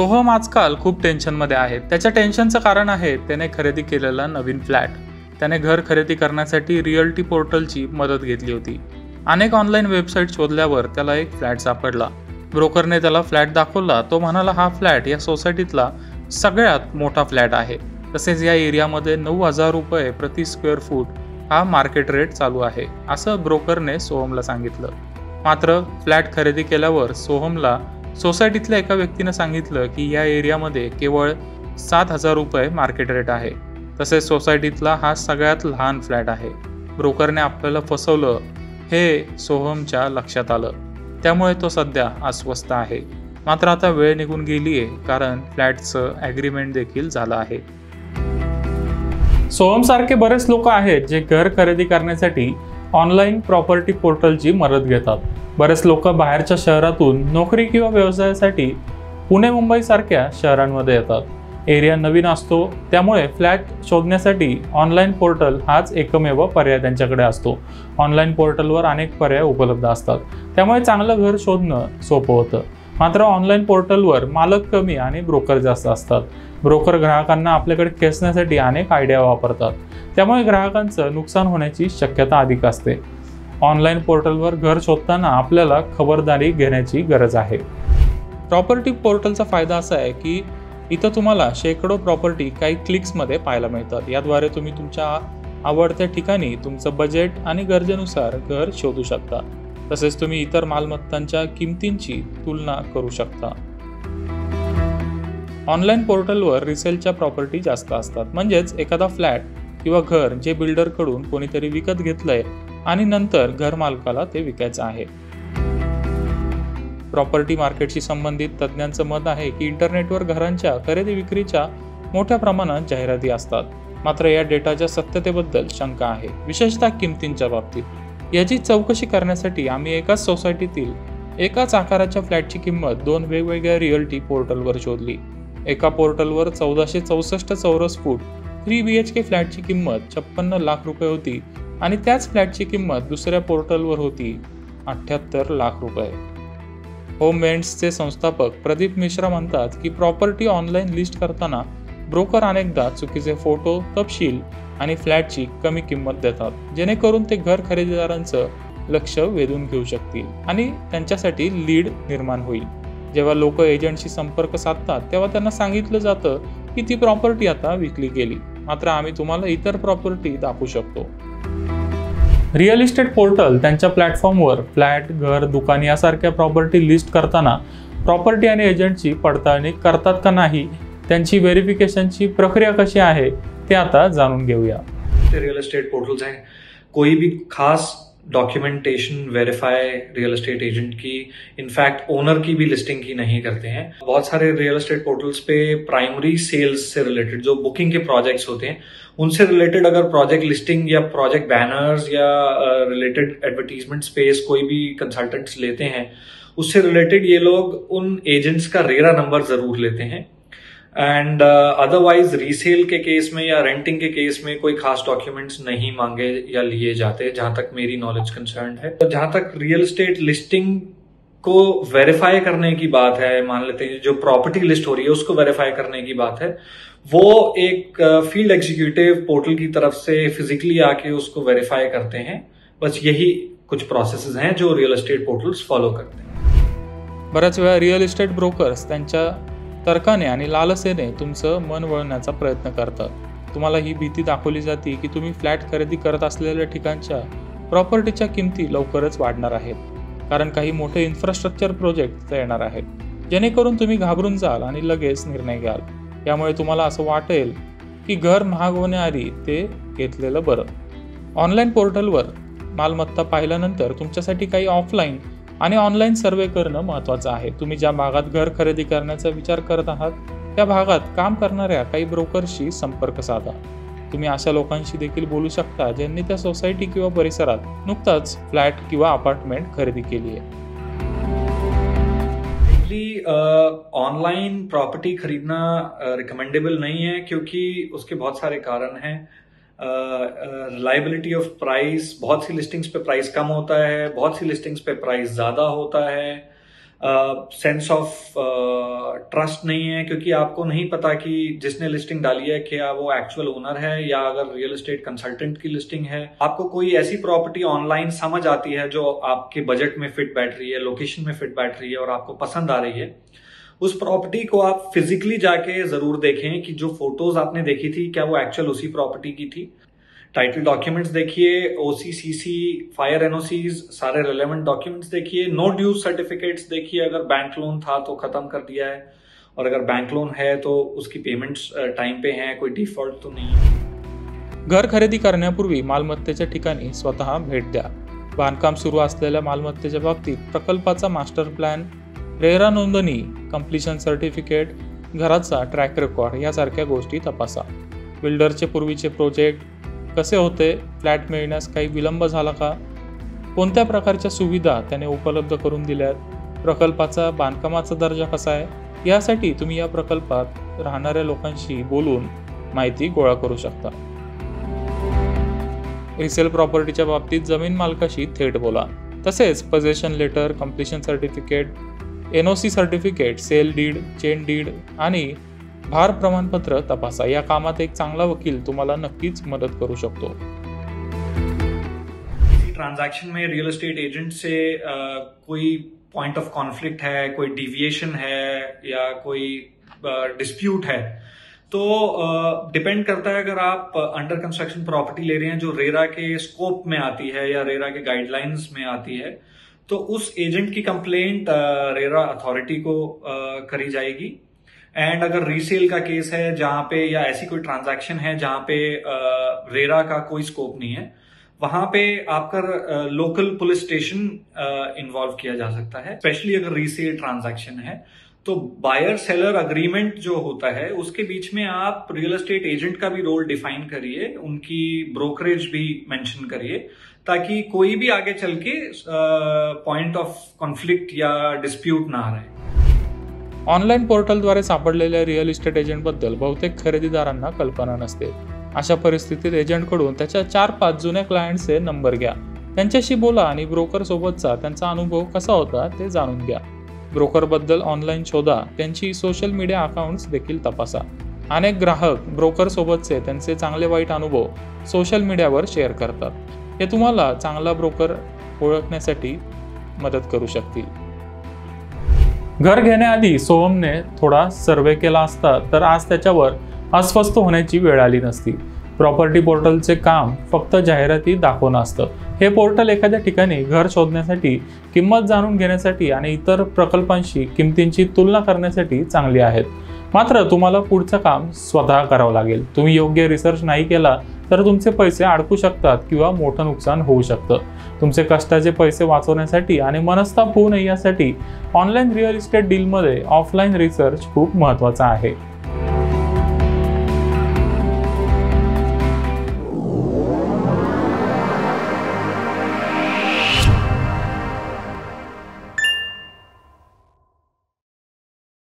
सोहम आजकाल खूप टेन्शनमध्ये आहे. त्याच्या टेन्शनचं कारण आहे त्याने खरेदी केलेला नवीन फ्लॅट. त्याने घर खरेदी करण्यासाठी रिअल्टी पोर्टलची मदत घेतली होती. अनेक ऑनलाईन वेबसाईट शोधल्यावर त्याला एक फ्लॅट सापडला. ब्रोकरने त्याला फ्लॅट दाखवला. तो म्हणाला हा फ्लॅट या सोसायटीतला सगळ्यात मोठा फ्लॅट आहे. तसेच या एरियामध्ये 9,000 रुपये प्रति स्क्वेअर फूट हा मार्केट रेट चालू आहे, असं ब्रोकरने सोहमला सांगितलं. मात्र फ्लॅट खरेदी केल्यावर सोहमला सोसायटीतल्या एका व्यक्तीनं सांगितलं की या एरियामध्ये केवळ 7,000 रुपये मार्केट रेट आहे. तसेच सोसायटीतला हा सगळ्यात लहान फ्लॅट आहे. ब्रोकरने आपल्याला फसवलं हे सोहमच्या लक्षात आलं. त्यामुळे तो सध्या अस्वस्थ आहे. मात्र आता वेळ निघून गेली आहे, कारण फ्लॅटचं ॲग्रीमेंट देखील झालं आहे. सोहमसारखे बरेच लोक आहेत जे घर खरेदी करण्यासाठी ऑनलाईन प्रॉपर्टी पोर्टलची मदत घेतात. बरेच लोक बाहेरच्या शहरातून नोकरी किंवा व्यवसायासाठी पुणे मुंबई सारख्या शहरांमध्ये येतात. एरिया नवीन असतो, त्यामुळे फ्लॅट शोधण्यासाठी ऑनलाईन पोर्टल हाच एकमेव पर्याय त्यांच्याकडे असतो. ऑनलाईन पोर्टलवर अनेक पर्याय उपलब्ध असतात, त्यामुळे चांगलं घर शोधणं सोपं होतं. मात्र ऑनलाईन पोर्टलवर मालक कमी आणि ब्रोकर जास्त असतात. ब्रोकर ग्राहकांना आपल्याकडे खेचण्यासाठी अनेक आयडिया वापरतात, त्यामुळे ग्राहकांचं नुकसान होण्याची शक्यता अधिक असते. ऑनलाईन पोर्टलवर घर शोधताना आपल्याला खबरदारी घेण्याची गरज आहे. प्रॉपर्टी पोर्टलचा फायदा असा आहे की इथं तुम्हाला शेकडो प्रॉपर्टी काही क्लिक्समध्ये पाहायला मिळतात. याद्वारे तुम्ही तुमच्या आवडत्या ठिकाणी तुमचं बजेट आणि गरजेनुसार घर शोधू शकता. तसेच तुम्ही इतर मालमत्तांच्या किमतींची तुलना करू शकता. ऑनलाईन पोर्टलवर रिसेलच्या प्रॉपर्टी जास्त असतात, म्हणजेच एखादा फ्लॅट किंवा घर जे बिल्डरकडून कोणीतरी विकत घेतलंय आणि नंतर घर मालकाला ते विकायचं आहे. प्रॉपर्टी मार्केटशी संबंधित तज्ज्ञांचं मत आहे की इंटरनेटवर घरांच्या खरेदी विक्रीच्या मोठ्या प्रमाणात जाहिराती असतात. मात्र या डेटाच्या सत्यतेबद्दल शंका आहे, विशेषतः किमतींच्या बाबतीत. याची चौकशी करण्यासाठी आम्ही एकाच सोसायटीतील एकाच आकाराच्या फ्लॅटची किंमत 2 वेगवेगळ्या रिअल्टी पोर्टलवर शोधली. एका पोर्टलवर 1464 चौरस फूट 3 BHK फ्लॅटची किंमत 56 लाख रुपये होती आणि त्याच फ्लॅटची किंमत दुसऱ्या पोर्टलवर होती 78 लाख रुपये. होम रेंट्सचे संस्थापक प्रदीप मिश्रा म्हणतात की प्रॉपर्टी ऑनलाईन लिस्ट करताना ब्रोकर अनेकदा चुकीचे फोटो, तपशील आणि फ्लॅटची कमी किंमत देतात, जेणेकरून ते घर खरेदीदारांचं लक्ष वेधून घेऊ शकतील आणि त्यांच्यासाठी लीड निर्माण होईल. जेव्हा लोक एजंटशी संपर्क साधतात तेव्हा त्यांना सांगितलं जातं की ती प्रॉपर्टी आता विकली गेली, मात्र आम्ही तुम्हाला इतर प्रॉपर्टी दाखवू शकतो. रिअल इस्टेट पोर्टल त्यांच्या प्लॅटफॉर्मवर फ्लॅट, घर, दुकान यासारख्या प्रॉपर्टी लिस्ट करताना प्रॉपर्टी आणि एजंटची पडताळणी करतात का नाही, त्यांची व्हेरिफिकेशनची प्रक्रिया कशी आहे ते आता जाणून घेऊया. रियल एस्टेट पोर्टल्स हैं, कोई भी खास documentation verify real estate agent की, इनफैक्ट ओनर की भी लिस्टिंग की नहीं करते हैं. बहुत सारे रियल एस्टेट पोर्टल्स पे प्राइमरी सेल्स से रिलेटेड जो बुकिंग के प्रोजेक्ट्स होते हैं उनसे रिलेटेड अगर प्रोजेक्ट लिस्टिंग या प्रोजेक्ट बैनर्स या रिलेटेड एडवर्टीजमेंट स्पेस कोई भी कंसल्टेंट्स लेते हैं, उससे रिलेटेड ये लोग उन एजेंट्स का रेरा नंबर जरूर लेते हैं. एंड अदरवाइज रीसेल के केस में या रेंटिंग के केस में कोई खास डॉक्यूमेंट्स नहीं मांगे या लिए जाते, जहां तक मेरी नॉलेज कंसर्न है. जहां तक रियल एस्टेट लिस्टिंग को वेरीफाई करने की बात है, मान लेते हैं जो प्रॉपर्टी लिस्ट हो रही है उसको वेरीफाई करने की बात है, वो एक फील्ड एग्जीक्यूटिव पोर्टल की तरफ से फिजिकली आके उसको वेरीफाई करते हैं. बस यही कुछ प्रोसेसेस हैं जो रियल एस्टेट पोर्टल्स फॉलो करते हैं. बऱ्याच वेळा रिअल इस्टेट ब्रोकर्स त्यांच्या तर्काने आणि लालसेने तुमचं मन वळण्याचा प्रयत्न करतात. तुम्हाला ही भीती दाखवली जाते की तुम्ही फ्लॅट खरेदी करत असलेल्या ठिकाणच्या प्रॉपर्टीच्या किमती लवकरच वाढणार आहेत, कारण काही मोठे इन्फ्रास्ट्रक्चर प्रोजेक्ट येणार आहेत, जेणेकरून तुम्ही घाबरून जाल आणि लगेच निर्णय घ्याल. यामुळे तुम्हाला असं वाटेल की घर महाग होण्याआधी ते घेतलेलं बरं. ऑनलाईन पोर्टलवर मालमत्ता पाहिल्यानंतर तुमच्यासाठी काही ऑफलाईन आणि ऑनलाईन सर्वे करणं महत्त्वाचं आहे. तुम्ही ज्या भागात घर खरेदी करण्याचा विचार करत आहात त्या भागात काम करणाऱ्या काही ब्रोकरशी संपर्क साधा. तुम्ही अशा लोकांशी देखील बोलू शकता ज्यांनी त्या सोसायटी किंवा परिसरात नुकताच फ्लॅट किंवा अपार्टमेंट खरेदी केली आहे. ऑनलाइन प्रॉपर्टी खरीदना रिकमेंडेबल नहीं है, क्योंकि उसके बहुत सारे कारण हैं. रिलायबिलिटी ऑफ प्राइस, बहुत सी लिस्टिंग्स पे प्राइस कम होता है, बहुत सी लिस्टिंग्स पे प्राइस ज़्यादा होता है. सेंस ऑफ ट्रस्ट नहीं है, क्योंकि आपको नहीं पता कि जिसने लिस्टिंग डाली है क्या वो एक्चुअल ओनर है या अगर रियल एस्टेट कंसल्टेंट की लिस्टिंग है। आपको कोई ऐसी प्रॉपर्टी ऑनलाइन समझ आती है जो आपके बजट में फिट बैठ रही है, लोकेशन में फिट बैठ रही है और आपको पसंद आ रही है, उस प्रॉपर्टी को आप फिजिकली जाके जरूर देखें कि जो फोटोज आपने देखी थी क्या वो एक्चुअल उसी प्रॉपर्टी की थी। टाइटल डॉक्यूमेंट्स देखिए, ओसीसीसी, फायर एनओसीज, सारे रिलेवेंट डॉक्यूमेंट्स देखिए, नो ड्यूज सर्टिफिकेट्स देखिए, अगर बैंक लोन था तो खत्म कर दिया है, और अगर बैंक लोन है तो उसकी पेमेंट्स टाइम पे हैं, कोई डिफॉल्ट तो नहीं है। घर खरेदी करण्यापूर्वी मालमत्तेच्या ठिकाणी स्वतः भेट द्या। बांधकाम सुरू असलेल्या मालमत्तेच्या बाबतीत प्रकल्पाचा मास्टर प्लॅन, रेरा नोंदणी, कंप्लीशन सर्टिफिकेट, घराचा ट्रॅक रेकॉर्ड यासारख्या गोष्टी तपासा। बिल्डरचे पूर्वीचे प्रोजेक्ट कसे होते, फ्लॅट मिळण्यास काही विलंब झाला का, कोणत्या प्रकारच्या सुविधा त्याने उपलब्ध करून दिल्यात, प्रकल्पाचा बांधकामाचा दर्जा कसा आहे, यासाठी तुम्ही या प्रकल्पात राहणाऱ्या लोकांशी बोलून माहिती गोळा करू शकता। रिसेल प्रॉपर्टीच्या बाबतीत जमीन मालकाशी थेट बोला। तसेच possession letter, completion certificate, NOC certificate, sale deed, chain deed आणि भार प्रमाणपत्र तपासा। या कामात एक चांगला वकील तुम्हाला नक्कीच मदत करू शकतो। ट्रांजैक्शन में रियल एस्टेट एजेंट से कोई पॉइंट ऑफ कॉन्फ्लिक्ट है, कोई डिविएशन है या कोई डिस्प्यूट है तो डिपेंड करता है। अगर आप अंडर कंस्ट्रक्शन प्रॉपर्टी ले रहे हैं जो रेरा के स्कोप में आती है या रेरा के गाइडलाइंस में आती है तो उस एजेंट की कंप्लेंट रेरा अथॉरिटी को करी जाएगी। एंड अगर रीसेल का केस है जहां पे या ऐसी कोई ट्रांजैक्शन है जहां पे रेरा का कोई स्कोप नहीं है, वहां पे आपका लोकल पुलिस स्टेशन इन्वॉल्व किया जा सकता है। स्पेशली अगर रीसेल ट्रांजैक्शन है तो बायर सेलर अग्रीमेंट जो होता है उसके बीच में आप रियल एस्टेट एजेंट का भी रोल डिफाइन करिए, उनकी ब्रोकरेज भी मेंशन करिए, ताकि कोई भी आगे चल के पॉइंट ऑफ कॉन्फ्लिक्ट या डिस्प्यूट ना रहे। ऑनलाईन पोर्टलद्वारे सापडलेल्या रिअल इस्टेट एजंटबद्दल बहुतेक खरेदीदारांना कल्पना नसते। अशा परिस्थितीत एजंटकडून त्याच्या 4-5 जुन्या क्लायंटचे नंबर घ्या, त्यांच्याशी बोला आणि ब्रोकर सोबतचा त्यांचा अनुभव कसा होता ते जाणून घ्या। ब्रोकरबद्दल ऑनलाईन शोधा, त्यांची सोशल मीडिया अकाउंट्स देखील तपासा। अनेक ग्राहक ब्रोकर सोबतचे त्यांचे चांगले वाईट अनुभव सोशल मीडियावर शेअर करतात, हे तुम्हाला चांगला ब्रोकर ओळखण्यासाठी मदत करू शकतील। घर घेण्याआधी सोहमने थोडा सर्वे केला असता तर आज त्याच्यावर अस्वस्थ होण्याची वेळ आली नसती। प्रॉपर्टी पोर्टलचे काम फक्त जाहिराती दाखवणं असतं। हे पोर्टल एखाद्या ठिकाणी घर शोधण्यासाठी, किंमत जाणून घेण्यासाठी आणि इतर प्रकल्पांशी किमतींची तुलना करण्यासाठी चांगली आहेत। मात्र तुम्हाला पुढचं काम स्वतः करावं लागेल। तुम्ही योग्य रिसर्च नाही केला तर तुमचे पैसे अडकू शकतात किंवा मोठं नुकसान होऊ शकतं। तुमचे कष्टाचे पैसे वाचवण्यासाठी आणि मनस्ताप होऊ नये यासाठी ऑनलाईन रिअल इस्टेट डीलमध्ये ऑफलाईन रिसर्च खूप महत्त्वाचा आहे।